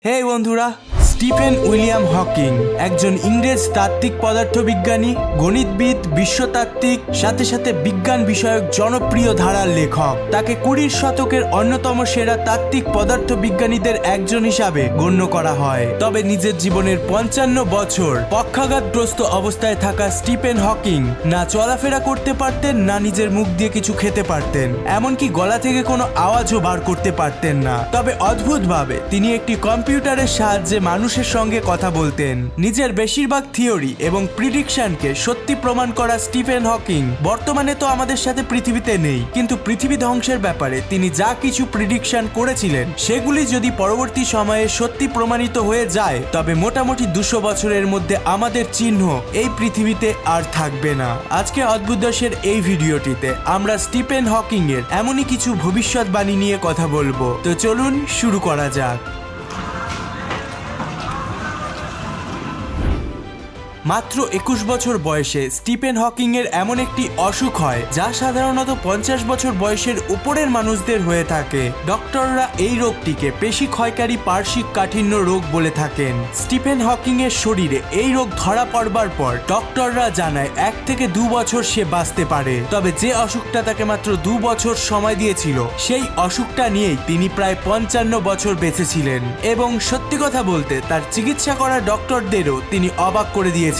হে বন্ধুরা, Stephen William Hawking একজন ইংরেজ তাত্ত্বিক পদার্থবিজ্ঞানী, গণিতবিদ, বিশ্বতাত্ত্বিক, সাথে সাথে বিজ্ঞান বিষয়ক জনপ্রিয় ধারার লেখক। তাকে 20 শতকের অন্যতম সেরা তাত্ত্বিক পদার্থবিজ্ঞানীদের একজন হিসাবে গণ্য করা হয়। তবে নিজের জীবনের 55 বছর পক্ষাঘাতগ্রস্ত অবস্থায় থাকা স্টিফেন হকিং না চলাফেরা করতে পারতেন, না নিজের মুখ দিয়ে কিছু খেতে পারতেন, এমনকি গলা থেকে কোনো আওয়াজও বার করতে পারতেন না। তবে অদ্ভুতভাবে তিনি একটি কম্পিউটারের সাহায্যে মানুষের সঙ্গে কথা বলতেন। নিজের বেশিরভাগ থিওরি এবং প্রিডিকশনকে সত্যি প্রমাণ করা স্টিফেন হকিং বর্তমানে তো আমাদের সাথে পৃথিবীতে নেই, কিন্তু পৃথিবী ধ্বংসের ব্যাপারে তিনি যা কিছু প্রিডিকশন করেছিলেন সেগুলি যদি পরবর্তী সময়ে সত্যি প্রমাণিত হয়ে যায়, তবে মোটামুটি 200 বছরের মধ্যে আমাদের চিহ্ন এই পৃথিবীতে আর থাকবে না। আজকে অদ্ভুত দশের এই ভিডিওটিতে আমরা স্টিফেন হকিং এর এমনই কিছু ভবিষ্যৎবাণী নিয়ে কথা বলবো। তো চলুন শুরু করা যাক। মাত্র 21 বছর বয়সে স্টিফেন হকিং এর এমন একটি অসুখ হয় যা সাধারণত 50 বছর বয়সের উপরের মানুষদের হয়ে থাকে। ডক্টররা এই রোগটিকে পেশি ক্ষয়কারী পার্শ্বিক কাঠিন্য রোগ বলে থাকেন। স্টিফেন হকিং এর শরীরে এই রোগ ধরা পড়বার পর ডক্টররা জানায় 1 থেকে 2 বছর সে বাঁচতে পারে। তবে যে অসুখটা তাকে মাত্র 2 বছর সময় দিয়েছিল, সেই অসুখটা নিয়েই তিনি প্রায় 55 বছর বেঁচেছিলেন। এবং সত্যি কথা বলতে তার চিকিৎসা করা ডক্টরদেরও তিনি অবাক করে দিয়েছিলেন।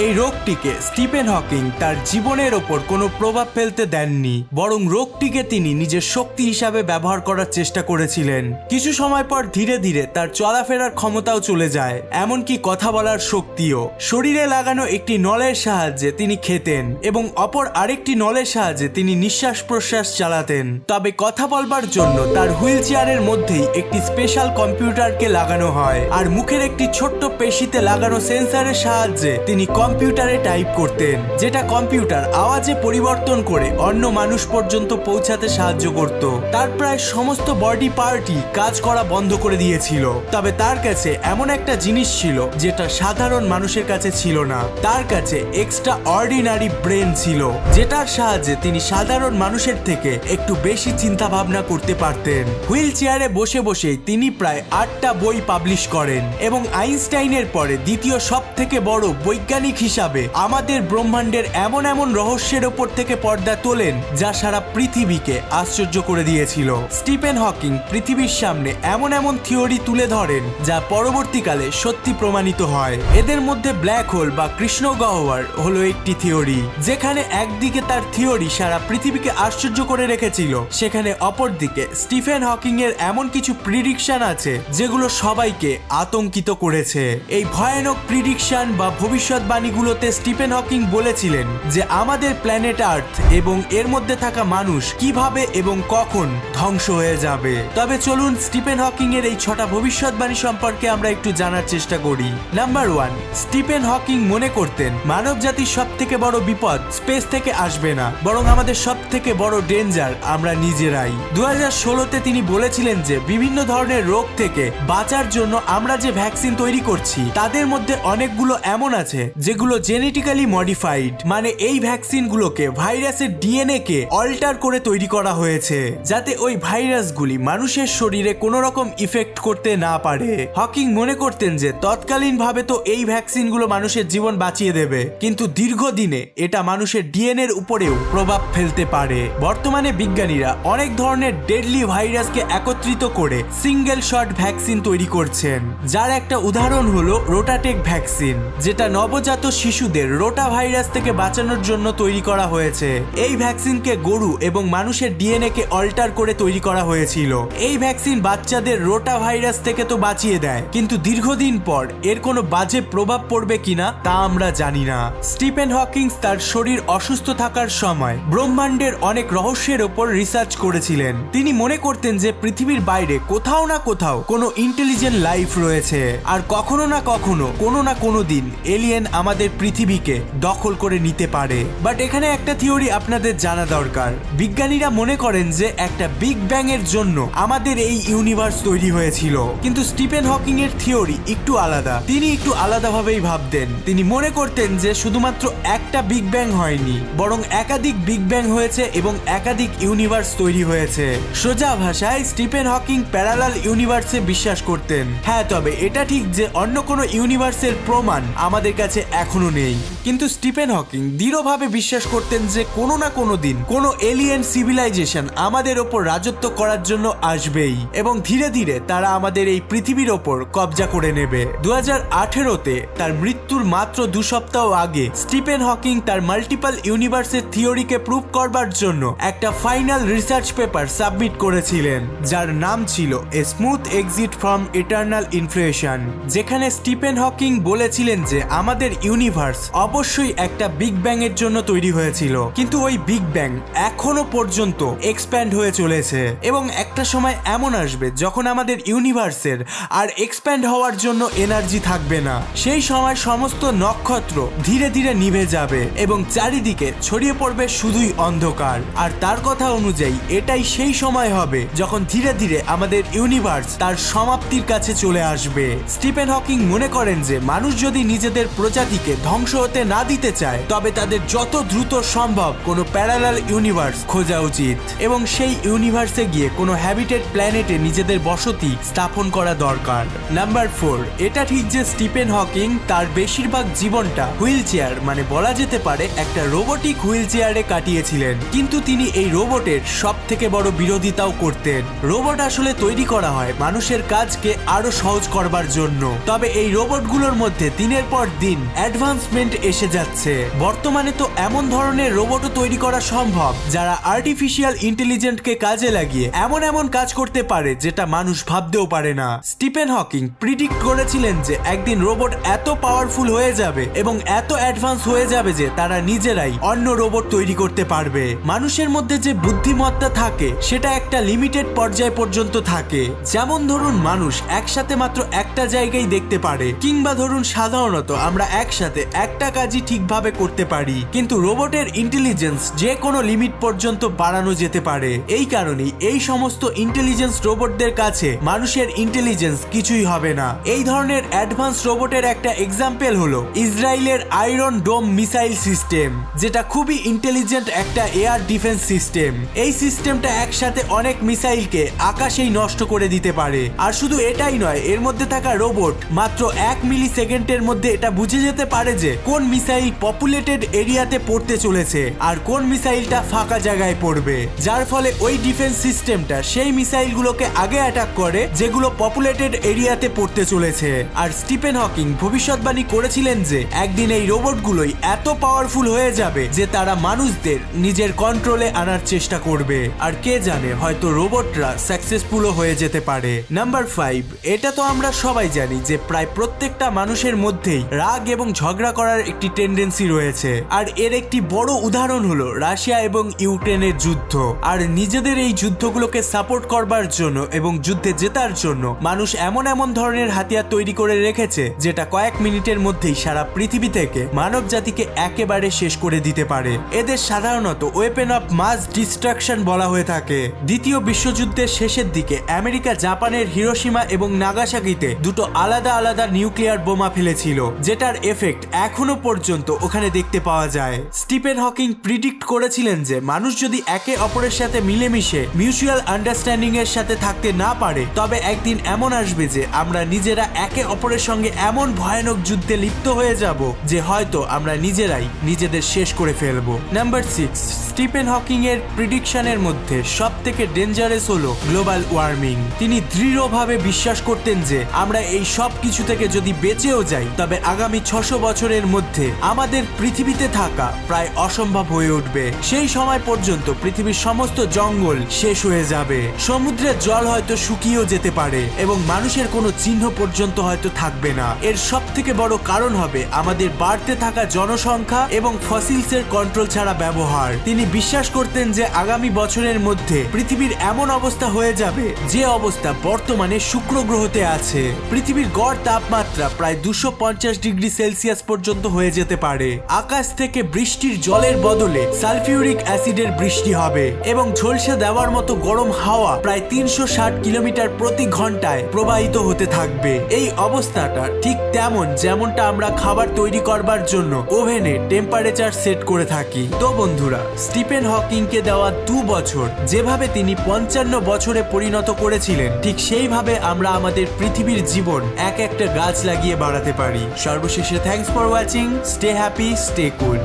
এই রোগটিকে স্টিফেন হকিং তার জীবনের ওপর কোনো প্রভাব ফেলতে দেননি, বরং রোগটিকে তিনি নিজের শক্তি হিসাবে ব্যবহার করার চেষ্টা করেছিলেন। কিছু সময় পর ধীরে ধীরে তার চলাফেরার ক্ষমতাও চলে যায়, এমনকি কথা বলার শক্তিও। শরীরে লাগানো একটি নলের সাহায্যে তিনি খেতেন এবং অপর আরেকটি নলের সাহায্যে তিনি নিঃশ্বাস প্রশ্বাস চালাতেন। তবে কথা বলবার জন্য তার হুইল চেয়ারের মধ্যেই একটি স্পেশাল কম্পিউটারকে লাগানো হয়, আর মুখের একটি ছোট্ট পেশিতে লাগানো সেন্সরের সাহায্যে তিনি কম্পিউটারে টাইপ করতেন, যেটা কম্পিউটার আওয়াজে পরিবর্তন করে অন্য মানুষ পর্যন্ত পৌঁছাতে সাহায্য করত। তার প্রায় সমস্ত বডি পার্টই কাজ করা বন্ধ করে দিয়েছিল। তবে তার কাছে এমন একটা জিনিস ছিল যেটা সাধারণ মানুষের কাছে ছিল না। তার কাছে এক্সট্রা অর্ডিনারি ব্রেন ছিল, যেটার সাহায্যে তিনি সাধারণ মানুষের থেকে একটু বেশি চিন্তা ভাবনা করতে পারতেন। হুইল চেয়ারে বসে বসেই তিনি প্রায় 8টা বই পাবলিশ করেন এবং আইনস্টাইনের পরে দ্বিতীয় সব থেকে বড় বৈজ্ঞানিক হিসাবে আমাদের ব্রহ্মাণ্ডের এমন এমন রহস্যের ওপর থেকে পর্দা তোলেন যা সারা পৃথিবীকে আশ্চর্য করে দিয়েছিল। স্টিফেন হকিং পৃথিবীর সামনে এমন এমন থিওরি তুলে ধরেন যা পরবর্তীকালে সত্যি প্রমাণিত হয়। এদের মধ্যে ব্ল্যাক হোল বা কৃষ্ণ গহ্বর হলো একটি থিওরি, যেখানে একদিকে তার থিওরি সারা পৃথিবীকে আশ্চর্য করে রেখেছিল, সেখানে অপরদিকে স্টিফেন হকিং এর এমন কিছু প্রিডিকশন আছে যেগুলো সবাইকে আতঙ্কিত করেছে। এই ভয়ানক প্রিডিকশন বা ভবিষ্যৎবাণীগুলোতে স্টিফেন হকিং বলেছিলেন যে আমাদের প্ল্যানেট আর্থ এবং এর মধ্যে থাকা মানুষ কিভাবে এবং কখন ধ্বংস হয়ে যাবে। তবে চলুন স্টিফেন হকিং এর এই 6টা ভবিষ্যৎবাণী সম্পর্কে আমরা একটু জানার চেষ্টা করি। নাম্বার 1, স্টিফেন হকিং মনে করতেন মানব জাতির সব থেকে বড় বিপদ স্পেস থেকে আসবে না, বরং আমাদের সব থেকে বড় ডেঞ্জার আমরা নিজেরাই। 2016-তে তিনি বলেছিলেন যে বিভিন্ন ধরনের রোগ থেকে বাঁচার জন্য আমরা যে ভ্যাকসিন তৈরি করছি তাদের মধ্যে অনেকগুলো এমন আছে যেগুলো জেনেটিক্যালি মডিফাইড, মানে এই ভ্যাকসিনগুলোকে ভাইরাসের ডিএনএ কে অল্টার করে তৈরি করা হয়েছে যাতে ওই ভাইরাসগুলি মানুষের শরীরে কোনো রকম ইফেক্ট করতে না পারে। হকিং মনে করতেন যে তৎকালীনভাবে তো এই ভ্যাকসিনগুলো মানুষের জীবন বাঁচিয়ে দেবে, কিন্তু দীর্ঘদিনে এটা মানুষের ডিএনএ এর উপরেও প্রভাব ফেলতে পারে। বর্তমানে বিজ্ঞানীরা অনেক ধরনের ডেডলি ভাইরাসকে একত্রিত করে সিঙ্গেল শট ভ্যাকসিন তৈরি করছেন, যার একটা উদাহরণ হলো রোটাটেক ভ্যাকসিন, যেটা নবজাত শিশুদের রোটা ভাইরাস থেকে বাঁচানোর জন্য তৈরি করা হয়েছে। এই ভ্যাকসিনকে গরু এবং মানুষের ডিএনএ কে অল্টার করে তৈরি করা হয়েছিল। এই ভ্যাকসিন বাচ্চাদের রোটা ভাইরাস থেকে তো বাঁচিয়ে দেয়, কিন্তু দীর্ঘদিন পর এর কোনো বাজে প্রভাব পড়বে কিনা তা আমরা জানি না। স্টিফেন হকিং তার শরীর অসুস্থ থাকার সময় ব্রহ্মাণ্ডের অনেক রহস্যের ওপর রিসার্চ করেছিলেন। তিনি মনে করতেন যে পৃথিবীর বাইরে কোথাও না কোথাও কোনো ইন্টেলিজেন্ট লাইফ রয়েছে, আর কখনো না কখনো কোনো না কোনো দিন এলিয়েন আমাদের পৃথিবীকে দখল করে নিতে পারে। বাট এখানে একটা থিওরি আপনাদের জানা দরকার। বিজ্ঞানীরা মনে করেন যে একটা বিগ ব্যাং এর জন্য আমাদের এই ইউনিভার্স তৈরি হয়েছিল, কিন্তু স্টিফেন হকিং এর থিওরি একটু আলাদা। তিনি একটু আলাদাভাবেই ভাবতেন। তিনি মনে করতেন যে শুধুমাত্র একটা বিগ ব্যাং হয়নি, বরং একাধিক বিগ ব্যাং হয়েছে এবং একাধিক ইউনিভার্স তৈরি হয়েছে। সোজা ভাষায় স্টিফেন হকিং প্যারালাল ইউনিভার্সে বিশ্বাস করতেন। হ্যাঁ, তবে এটা ঠিক যে অন্য কোনো ইউনিভার্সের প্রমাণ আমাদের কাছে এখনো নেই, কিন্তু স্টিফেন হকিং দৃঢ়ভাবে বিশ্বাস করতেন যে কোনো না কোনো দিন কোনো এলিয়েন সিভিলাইজেশন আমাদের ওপর রাজত্ব করার জন্য আসবেই এবং ধীরে ধীরে তারা আমাদের এই পৃথিবীর ওপর কবজা করে নেবে। 2018-তে তার মৃত্যুর মাত্র 2 সপ্তাহ আগে স্টিফেন হকিং তার মাল্টিপল ইউনিভার্সের থিওরিকে প্রুভ করবার জন্য একটা ফাইনাল রিসার্চ পেপার সাবমিট করেছিলেন, যার নাম ছিল এ smooth exit from eternal inflation, যেখানে স্টিফেন হকিং বলেছিলেন যে আমাদের ইউনিভার্স অবশ্যই একটা বিগ ব্যাং এর জন্য তৈরি হয়েছিল, কিন্তু ওই বিগ ব্যাং এখনো পর্যন্ত এক্সপ্যান্ড হয়ে চলেছে এবং একটা সময় এমন আসবে যখন আমাদের ইউনিভার্সের আর এক্সপ্যান্ড হওয়ার জন্য এনার্জি থাকবে না। সেই সময় সমস্ত নক্ষত্র ধীরে ধীরে নিভে যাবে এবং চারিদিকে ছড়িয়ে পড়বে শুধুই অন্ধকার। আর তার কথা অনুযায়ী এটাই সেই সময় হবে যখন ধীরে ধীরে আমাদের ইউনিভার্স তার সমাপ্তির কাছে চলে আসবে। স্টিফেন হকিং মনে করেন যে মানুষ যদি নিজেদের প্রজাতিকে ধ্বংস হতে না দিতে চায়, তবে তাদের যত দ্রুত সম্ভব কোনো প্যারালাল ইউনিভার্স খোঁজা উচিত এবং সেই ইউনিভার্সে গিয়ে কোনো হ্যাবিটেড প্ল্যানেটে নিজেদের বসতি স্থাপন করা দরকার। নাম্বার 4, এটা ঠিক যে স্টিফেন হকিং তার বেশিরভাগ জীবনটা হুইল চেয়ার, মানে বলা যেতে পারে একটা রোবোটিক হুইল চেয়ারে কাটিয়েছিলেন, কিন্তু তিনি এই রোবটের সব থেকে বড় বিরোধিতাও করতেন। রোবট আসলে তৈরি করা হয় মানুষের কাজকে আরো সহজ করবার জন্য, তবে এই রোবটগুলোর মধ্যে দিনের পর দিন অ্যাডভান্সমেন্ট এসে যাচ্ছে। বর্তমানে তো এমন ধরনের রোবটও তৈরি করা সম্ভব যারা আর্টিফিশিয়াল ইন্টেলিজেন্টকে কাজে লাগিয়ে এমন এমন কাজ করতে পারে যেটা মানুষ ভাবতেও পারে না। স্টিফেন হকিং প্রিডিক্ট করেছিলেন যে একদিন রোবট এত পাওয়ারফুল হয়ে যাবে এবং এত অ্যাডভান্স হয়ে যাবে যে তারা নিজেরাই অন্য রোবট তৈরি করতে পারবে। মানুষের মধ্যে যে বুদ্ধিমত্তা থাকে সেটা একটা লিমিটেড পর্যায় পর্যন্ত থাকে। যেমন ধরুন মানুষ একসাথে মাত্র একটা জায়গায় দেখতে পারে, কিংবা ধরুন সাধারণত আমরা একসাথে একটা কাজই ঠিকভাবে করতে পারি, কিন্তু রোবটের ইন্টেলিজেন্স যে কোনো লিমিট পর্যন্ত বাড়ানো যেতে পারে। এই কারণেই এই সমস্ত ইন্টেলিজেন্স রোবটদের কাছে মানুষের ইন্টেলিজেন্স কিছুই হবে না। এই ধরনের অ্যাডভান্স রোবটের একটা এক্সাম্পল হলো ইসরায়েলের আয়রন ডোম মিসাইল সিস্টেম, যেটা খুবই ইন্টেলিজেন্ট একটা এয়ার ডিফেন্স সিস্টেম। এই সিস্টেমটা একসাথে অনেক মিসাইলকে আকাশেই নষ্ট করে দিতে পারে। আর শুধু এটাই নয়, এর মধ্যে থাকা রোবট মাত্র 1 মিলি সেকেন্ডের মধ্যে এটা বুঝে যেতে পারে যে কোন মিসাইল পপুলেটেড এরিয়াতে পড়তে চলেছে আর কোন মিসাইলটা ফাঁকা জায়গায় পড়বে, যার ফলে ওই ডিফেন্স সিস্টেমটা সেই মিসাইলগুলোকে আগে অ্যাটাক করে যেগুলো পপুলেটেড এরিয়াতে পড়তে চলেছে। আর স্টিফেন হকিং ভবিষ্যৎবাণী করেছিলেন যে একদিন এই রোবটগুলোই এত পাওয়ারফুল হয়ে যাবে যে তারা মানুষদের নিজের কন্ট্রোলে আনার চেষ্টা করবে। আর কে জানে, হয়তো রোবটরা সাকসেসফুলও হয়ে যেতে পারে। নাম্বার 5, এটা তো আমরা সবাই জানি যে প্রায় প্রত্যেকটা মানুষের মধ্যেই রাগ এবং ঝগড়া করার একটি টেন্ডেন্সি রয়েছে। আর এর একটি বড় উদাহরণ হলো রাশিয়া এবং ইউক্রেনের যুদ্ধ। আর নিজেদের এই যুদ্ধগুলোকে সাপোর্ট করবার জন্য এবং যুদ্ধে জেতার জন্য মানুষ এমন এমন ধরনের হাতিয়ার তৈরি করে রেখেছে যেটা কয়েক মিনিটের মধ্যেই সারা পৃথিবী থেকে মানব জাতিকে একেবারে শেষ করে দিতে পারে। এদের সাধারণত ওয়েপেন অফ মাস ডিস্ট্রাকশন বলা হয়ে থাকে। দ্বিতীয় বিশ্বযুদ্ধের শেষের দিকে আমেরিকা জাপানের হিরোশিমা এবং নাগাসাকিতে দুটো আলাদা আলাদা নিউক্লিয়ার বোমা ফেলেছিল, যেটার এফেক্ট এখনো পর্যন্ত ওখানে দেখতে পাওয়া যায়। স্টিফেন হকিং প্রিডিক্ট করেছিলেন যে মানুষ যদি একে অপরের সাথে মিলেমিশে মিউচুয়াল আন্ডারস্ট্যান্ডিং এর সাথে থাকতে না পারে, তবে একদিন এমন আসবে যে আমরা নিজেরা একে অপরের সঙ্গে এমন ভয়ানক যুদ্ধে লিপ্ত হয়ে যাব যে হয়তো আমরা নিজেরাই নিজেদের শেষ করে ফেলবো। নাম্বার 6, স্টিফেন হকিং এর প্রিডিকশনের মধ্যে সব থেকে ডেঞ্জারাস হলো গ্লোবাল ওয়ার্মিং। তিনি দৃঢ়ভাবে বিশ্বাস করতেন যে আমরা এই সব কিছু থেকে যদি বেঁচেও যাই, তবে আগামী 600 বছরের মধ্যে আমাদের পৃথিবীতে থাকা প্রায় অসম্ভব হয়ে উঠবে। সেই সময় পর্যন্ত পৃথিবীর সমস্ত জঙ্গল শেষ হয়ে যাবে, সমুদ্রের জল হয়তো শুকিয়েও যেতে পারে এবং মানুষের কোনো চিহ্ন পর্যন্ত হয়তো থাকবে না। এর সব থেকে বড় কারণ হবে আমাদের বাড়তে থাকা জনসংখ্যা এবং ফসিলসের কন্ট্রোল ছাড়া ব্যবহার। তিনি বিশ্বাস করতেন যে আগামী বছরের মধ্যে পৃথিবীর এমন অবস্থা হয়ে যাবে যে অবস্থা বর্তমানে শুক্র গ্রহতে আছে। পৃথিবীর গড় তাপমাত্রা প্রায় 250 ডিগ্রি সেলসিয়াস পর্যন্ত হয়ে যেতে পারে। আকাশ থেকে বৃষ্টির জলের বদলে সালফিউরিক অ্যাসিডের বৃষ্টি হবে এবং ঝলসে দেওয়ার মতো গরম হাওয়া প্রায় 360 কিলোমিটার প্রতি ঘন্টায় প্রবাহিত হতে থাকবে। এই অবস্থাটা ঠিক তেমন যেমনটা আমরা খাবার তৈরি করবার জন্য ওভেনে টেম্পারেচার সেট করে থাকি। তো বন্ধুরা, স্টিফেন হকিংকে দেওয়া 2 বছর যেভাবে তিনি 55 বছরে পরিণত করেছিলেন, ঠিক সেইভাবে আমরা আমাদের পৃথিবীর জীবন এক একটা গাছ লাগিয়ে বাড়াতে পারি। সর্বশেষে thanks for watching, stay happy, stay cool.